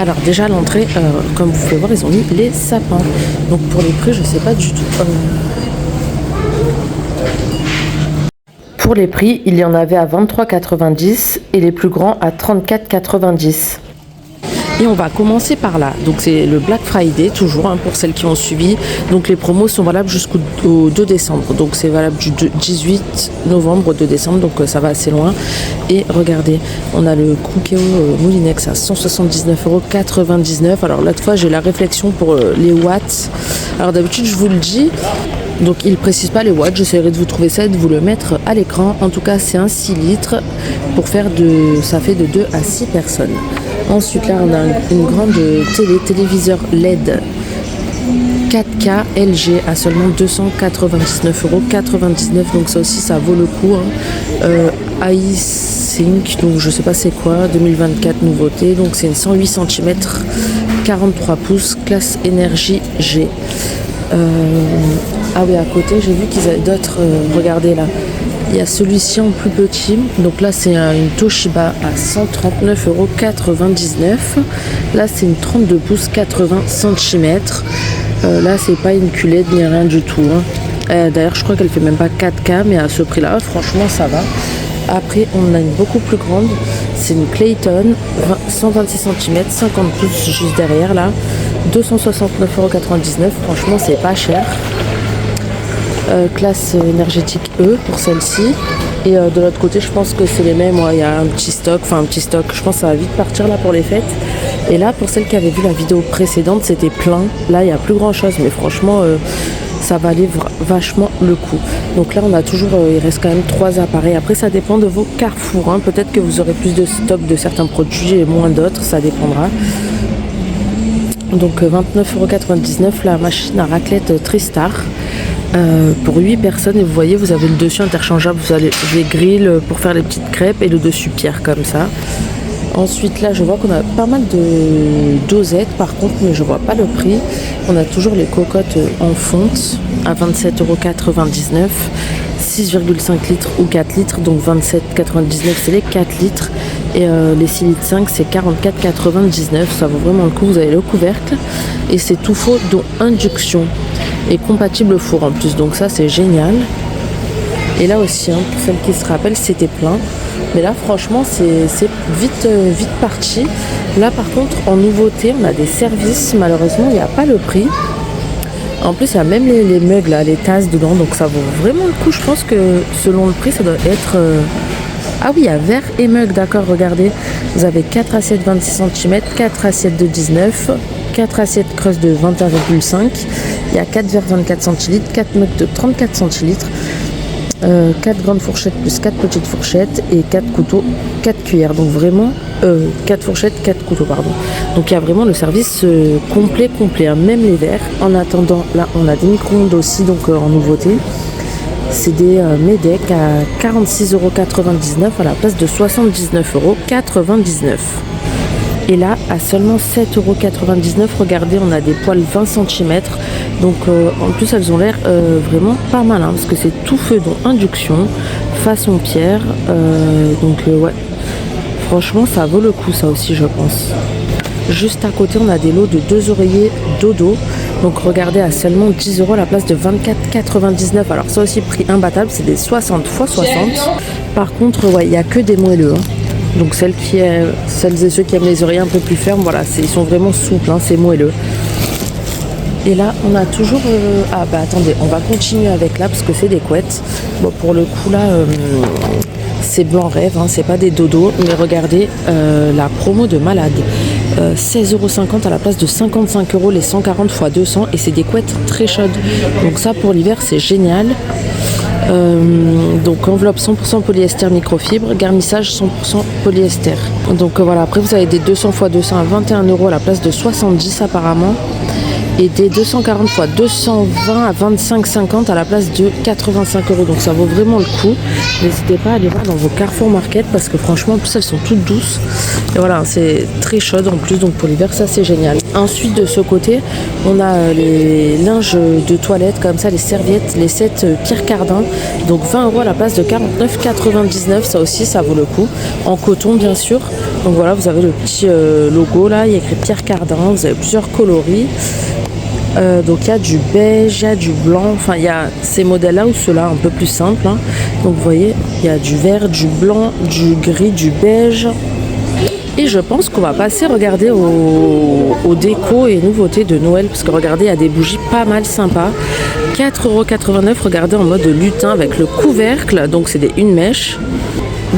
Alors déjà à l'entrée, comme vous pouvez voir, ils ont mis les sapins. Donc pour les prix, je sais pas du tout. Pour les prix, il y en avait à 23,90 et les plus grands à 34,90. Et on va commencer par là. Donc c'est le Black Friday toujours pour celles qui ont suivi. Donc les promos sont valables jusqu'au 2 décembre. Donc c'est valable du 18 novembre au 2 décembre. Donc ça va assez loin. Et regardez, on a le Cookéo Moulinex à 179,99 €. Alors là de fois j'ai la réflexion pour les watts. Alors d'habitude je vous le dis. Donc il ne précise pas les watts, j'essaierai de vous trouver ça et de vous le mettre à l'écran. En tout cas c'est un 6 litres pour faire ça fait de 2 à 6 personnes. Ensuite là on a une grande téléviseur LED 4K LG à seulement 299,99 €. Donc ça aussi ça vaut le coup. iSync, donc je sais pas c'est quoi, 2024 nouveauté. Donc c'est une 108 cm 43 pouces classe énergie G. Ah oui, à côté j'ai vu qu'ils avaient d'autres, regardez là, il y a celui-ci en plus petit, donc là c'est une Toshiba à 139,99 €. Là c'est une 32 pouces 80 cm. Là c'est pas une QLED ni rien du tout. D'ailleurs je crois qu'elle fait même pas 4K, mais à ce prix là franchement ça va. Après on a une beaucoup plus grande, c'est une Clayton 126 cm 50 pouces juste derrière là, 269,99 €. Franchement c'est pas cher. Classe énergétique E pour celle-ci. Et de l'autre côté je pense que c'est les mêmes. Il y a un petit stock, je pense que ça va vite partir là pour les fêtes. Et là pour celles qui avaient vu la vidéo précédente c'était plein, là il n'y a plus grand chose, mais franchement ça valait vachement le coup. Donc là on a toujours, il reste quand même 3 appareils. Après ça dépend de vos carrefours, peut-être que vous aurez plus de stock de certains produits et moins d'autres, ça dépendra. Donc 29,99 € la machine à raclette Tristar. Pour 8 personnes, et vous voyez vous avez le dessus interchangeable, vous avez les grilles pour faire les petites crêpes et le dessus pierre comme ça. Ensuite là je vois qu'on a pas mal de dosettes par contre, mais je vois pas le prix. On a toujours les cocottes en fonte à 27,99 €, 6,5 litres ou 4 litres, donc 27,99 c'est les 4 litres. Et les 6 litres 5 c'est 44,99 €. Ça vaut vraiment le coup. Vous avez le couvercle et c'est tout faux dont induction et compatible four en plus, donc ça c'est génial. Et là aussi pour celles qui se rappellent c'était plein, mais là franchement c'est vite parti. Là par contre en nouveauté on a des services, malheureusement il n'y a pas le prix. En plus il y a même les mugs là, les tasses dedans, donc ça vaut vraiment le coup. Je pense que selon le prix ça doit être ah oui, il y a verre et mug, d'accord, regardez. Vous avez 4 assiettes 26 cm, 4 assiettes de 19, 4 assiettes creuses de 21,5. Il y a 4 verres 24 centilitres, 4 mugs de 34 centilitres, 4 grandes fourchettes plus 4 petites fourchettes et 4 couteaux, 4 cuillères. Donc vraiment 4 fourchettes, 4 couteaux, pardon. Donc il y a vraiment le service complet, même les verres. En attendant, là on a des micro-ondes aussi, donc en nouveauté. C'est des Medec à 46,99 € à la place de 79,99 €. Et là, à seulement 7,99 €, regardez, on a des poêles 20 cm. Donc en plus, elles ont l'air vraiment pas mal, parce que c'est tout feu dont induction, façon pierre. Ouais, franchement, ça vaut le coup, ça aussi, je pense. Juste à côté, on a des lots de 2 oreillers dodo. Donc regardez, à seulement 10 € à la place de 24,99 €. Alors ça aussi prix imbattable, c'est des 60 x 60. Par contre, ouais, il n'y a que des moelleux. Donc celles et ceux qui aiment les oreillers un peu plus fermes, voilà, ils sont vraiment souples, c'est moelleux. Et là, on a toujours... attendez, on va continuer avec là, parce que c'est des couettes. Bon, pour le coup, là, c'est blanc rêve, c'est pas des dodos. Mais regardez, la promo de malade. 16,50 € à la place de 55 € les 140 x 200. Et c'est des couettes très chaudes. Donc ça, pour l'hiver, c'est génial. Donc enveloppe 100% polyester microfibre, garnissage 100% polyester. Donc voilà, après vous avez des 200 x 200 à 21 € à la place de 70 apparemment. Et des 240 x 220 à 25,50 à la place de 85 €. Donc ça vaut vraiment le coup. N'hésitez pas à aller voir dans vos Carrefour Market, parce que franchement en plus elles sont toutes douces. Et voilà, c'est très chaude en plus, donc pour l'hiver ça c'est génial. Ensuite de ce côté on a les linges de toilette comme ça, les serviettes, les sets Pierre Cardin. Donc 20 € à la place de 49,99 €. Ça aussi ça vaut le coup. En coton bien sûr. Donc voilà, vous avez le petit logo là, il y a écrit Pierre Cardin, vous avez plusieurs coloris. Donc il y a du beige, il y a du blanc, enfin il y a ces modèles-là ou ceux-là un peu plus simples. Hein. Donc vous voyez, il y a du vert, du blanc, du gris, du beige. Et je pense qu'on va passer regarder aux décos et nouveautés de Noël. Parce que regardez, il y a des bougies pas mal sympas. 4,89 €, regardez en mode lutin avec le couvercle. Donc c'est des une mèche.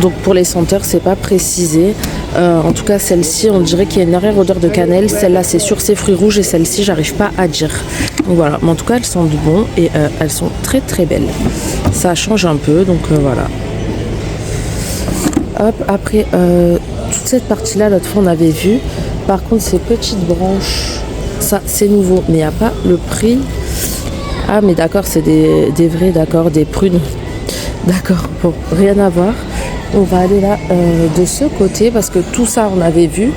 Donc pour les senteurs, c'est pas précisé. En tout cas, celle-ci, on dirait qu'il y a une arrière-odeur de cannelle. Celle-là, c'est sur ses fruits rouges et celle-ci, j'arrive pas à dire. Donc voilà, mais en tout cas, elles sentent bon et elles sont très très belles. Ça change un peu, donc voilà. Hop, après, toute cette partie-là, l'autre fois, on avait vu. Par contre, ces petites branches, ça, c'est nouveau, mais il n'y a pas le prix. Ah, mais d'accord, c'est des vrais, d'accord, des prunes. D'accord, bon, rien à voir. On va aller là de ce côté parce que tout ça on avait vu,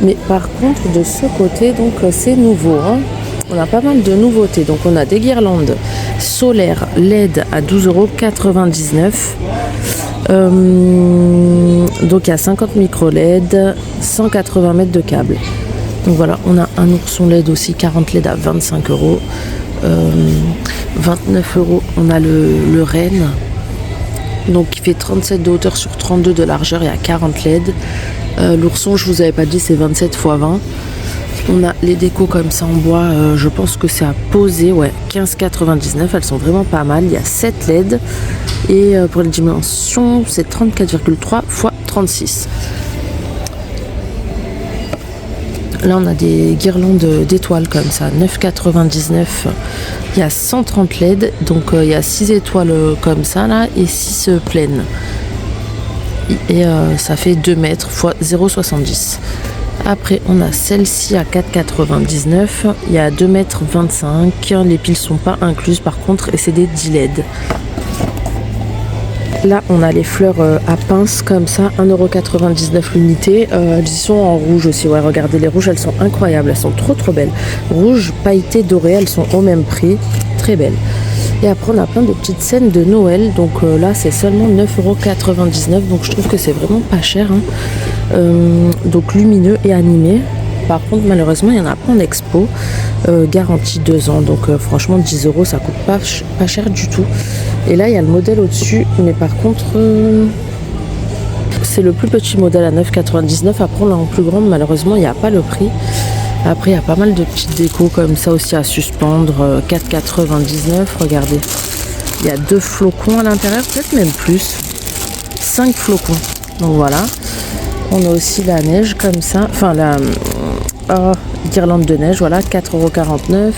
mais par contre de ce côté donc c'est nouveau. Hein. On a pas mal de nouveautés. Donc on a des guirlandes solaires LED à 12,99 €. Donc il y a 50 micro LED, 180 mètres de câble. Donc voilà, on a un ourson LED aussi, 40 LED à 25 €. 29 €, on a le renne. Donc il fait 37 de hauteur sur 32 de largeur, il y a 40 LED. L'ourson, je vous avais pas dit, c'est 27 x 20. On a les décos comme ça en bois, je pense que c'est à poser, ouais, 15,99 €, elles sont vraiment pas mal. Il y a 7 LED et pour les dimensions, c'est 34,3 x 36. Là, on a des guirlandes d'étoiles comme ça, 9,99 €. Il y a 130 LED, donc il y a 6 étoiles comme ça là et 6 pleines. Et ça fait 2 mètres x 0,70 €. Après, on a celle-ci à 4,99 €. Il y a 2,25 m. Les piles sont pas incluses par contre et c'est des 10 LED. Là, on a les fleurs à pince comme ça, 1,99 € l'unité. Elles sont en rouge aussi. Ouais, regardez, les rouges, elles sont incroyables. Elles sont trop trop belles. Rouge, pailleté, doré, elles sont au même prix. Très belles. Et après, on a plein de petites scènes de Noël. Donc là, c'est seulement 9,99 €. Donc je trouve que c'est vraiment pas cher. Hein. Donc lumineux et animé. Par contre, malheureusement, il n'y en a pas en expo. Garantie 2 ans. Donc franchement, 10 €, ça coûte pas cher du tout. Et là, il y a le modèle au-dessus. Mais par contre, c'est le plus petit modèle à 9,99 €. Après, on l'a en plus grande. Malheureusement, il n'y a pas le prix. Après, il y a pas mal de petites décos comme ça aussi à suspendre. 4,99 €. Regardez. Il y a 2 flocons à l'intérieur. Peut-être même plus. 5 flocons. Donc voilà. On a aussi la neige comme ça. Enfin, la guirlande de neige. Voilà. 4,49 €.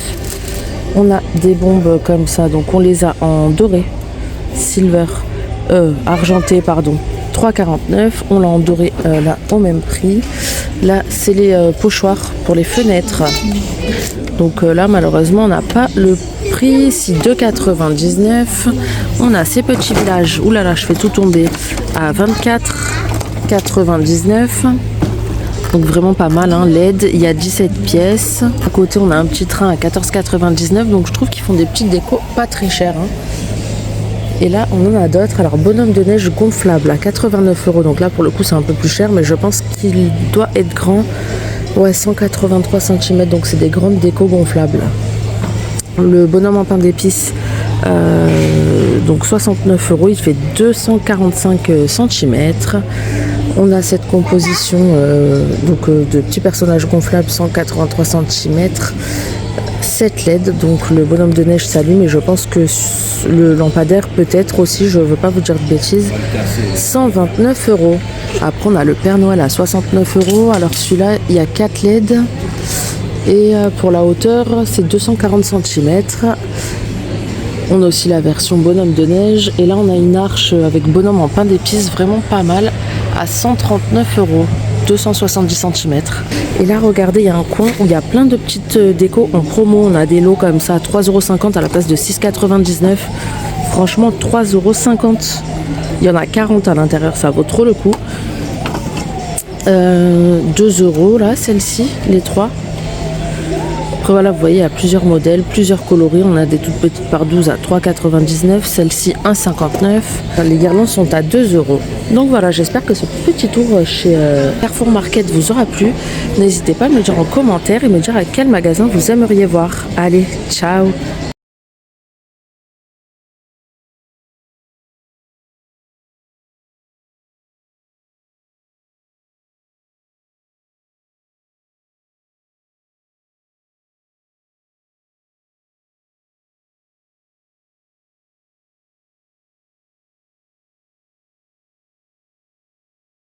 On a des bombes comme ça. Donc on les a en doré. Silver. Argenté, pardon. 3,49 €. On l'a en doré là au même prix. Là, c'est les pochoirs pour les fenêtres. Donc là, malheureusement, on n'a pas le prix. Si 2,99 €. On a ces petits villages. Ouh là là, je fais tout tomber. À 24,99 €. Donc vraiment pas mal, hein. LED, il y a 17 pièces. À côté, on a un petit train à 14,99 €. Donc je trouve qu'ils font des petites décos pas très chères. Hein. Et là, on en a d'autres. Alors, bonhomme de neige gonflable à 89 €. Donc là, pour le coup, c'est un peu plus cher, mais je pense qu'il doit être grand. Ouais, 183 cm. Donc c'est des grandes décos gonflables. Le bonhomme en pain d'épices, donc 69 €. Il fait 245 cm. On a cette composition de petits personnages gonflables, 183 cm. 7 LED, donc le bonhomme de neige s'allume et je pense que le lampadaire peut-être aussi, je veux pas vous dire de bêtises. 129 €. Après on a le Père Noël à 69 €. Alors celui-là, il y a 4 LED et pour la hauteur, c'est 240 cm. On a aussi la version bonhomme de neige et là on a une arche avec bonhomme en pain d'épices, vraiment pas mal, à 139 €. 270 cm. Et là, regardez, il y a un coin où il y a plein de petites décos en promo. On a des lots comme ça à 3,50 € à la place de 6,99 €. Franchement, 3,50 €. Il y en a 40 à l'intérieur, ça vaut trop le coup. 2 € là, celle-ci, les 3. Après voilà, vous voyez, il y a plusieurs modèles, plusieurs coloris. On a des toutes petites par 12 à 3,99, celle-ci 1,59. Les guirlandes sont à 2 euros. Donc voilà, j'espère que ce petit tour chez Carrefour Market vous aura plu. N'hésitez pas à me dire en commentaire et me dire à quel magasin vous aimeriez voir. Allez, ciao!